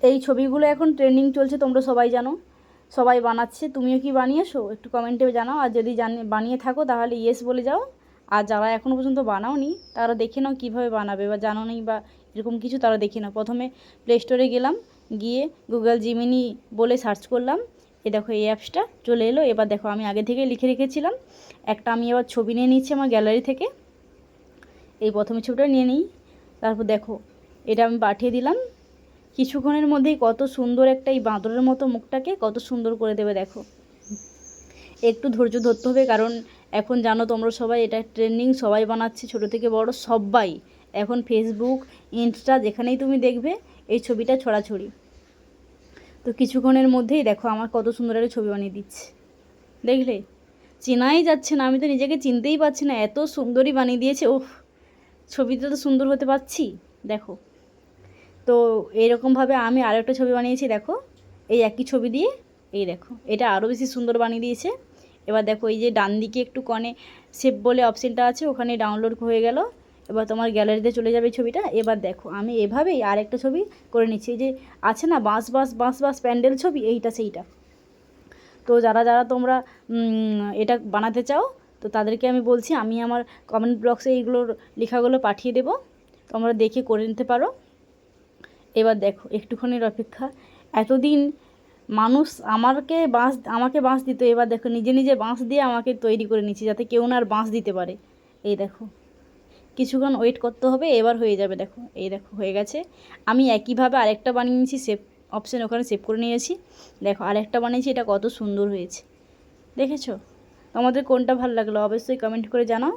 এই ছবিগুলো এখন ট্রেন্ডিং চলছে, তোমরা সবাই জানো, সবাই বানাচ্ছে। তুমিও কি বানিয়েছো একটু কমেন্টে জানাও, আর যদি বানিয়ে থাকো তাহলে ইয়েস বলে যাও। আর যারা এখনও পর্যন্ত বানাওনি তারা দেখে নাও কীভাবে বানাবে, বা জানো নি বা এরকম কিছু, তারা দেখে নাও। প্রথমে প্লে স্টোরে গেলাম, গিয়ে গুগল জিমিনি বলে সার্চ করলাম, এ দেখো এই অ্যাপসটা চলে এলো। এবার দেখো আমি আগে থেকে লিখে রেখেছিলাম একটা, আমি এবার ছবি নিয়ে নিচ্ছি আমার গ্যালারি থেকে। এই প্রথমে ছবিটা নিয়ে নিই, তারপর দেখো এটা আমি পাঠিয়ে দিলাম। কিছুক্ষণের মধ্যেই কত সুন্দর একটা, এই বাঁদরের মতো মুখটাকে কত সুন্দর করে দেবে দেখো। একটু ধৈর্য ধরতে হবে, কারণ এখন জানো তোমরা সবাই এটা ট্রেন্ডিং, সবাই বানাচ্ছে, ছোট থেকে বড় সবাই। এখন ফেসবুক, ইনস্টা যেখানেই তুমি দেখবে এই ছবিটা ছড়াছড়ি। তো কিছুক্ষণের মধ্যেই দেখো আমার কত সুন্দর একটা ছবি বানিয়ে দিচ্ছে, দেখলে? চেনাই যাচ্ছে না, আমি তো নিজেকে চিনতেই পারছি না, এত সুন্দরই বানিয়ে দিয়েছে। ওহ, ছবিটা তো সুন্দর হতে পারছি, দেখো। তো এইরকমভাবে আমি আরও একটা ছবি বানিয়েছি, দেখো এই একই ছবি দিয়ে। এই দেখো এটা আরও বেশি সুন্দর বানিয়ে দিয়েছে। এবার দেখো এই যে ডান দিকে একটু কনে সেভ বলে অপশানটা আছে, ওখানে ডাউনলোড হয়ে গেল। এবার তোমার গ্যালারিতে চলে যাবে ছবিটা। এবার দেখো আমি এভাবেই আরেকটা ছবি করে নিচ্ছি, এই যে আছে না বাঁশ বাঁশ বাঁশ বাঁশ প্যান্ডেল ছবি, এইটা সেইটা। তো যারা যারা তোমরা এটা বানাতে চাও, তো তাদেরকে আমি বলছি, আমি আমার কমেন্ট বক্সে এইগুলোর লেখাগুলো পাঠিয়ে দেবো, তোমরা দেখে করে নিতে পারো। এবার দেখো একটুখানির অপেক্ষা, এতদিন মানুষ আমাকে বাঁশ দিত, এবার দেখো নিজে নিজে বাঁশ দিয়ে আমাকে তৈরি করে নিচ্ছি, যাতে কেউ না আর বাঁশ দিতে পারে। এই দেখো কিছুক্ষণ ওয়েট করতে হবে, এবার হয়ে যাবে। দেখো এই দেখো হয়ে গেছে। আমি একইভাবে আরেকটা বানিয়ে নিয়েছি, সেভ অপশান ওখানে সেভ করে নিয়েছি। দেখো আরেকটা বানিয়েছি, এটা কত সুন্দর হয়েছে, দেখেছো? তোমাদের কোনটা ভালো লাগলো অবশ্যই কমেন্ট করে জানাও।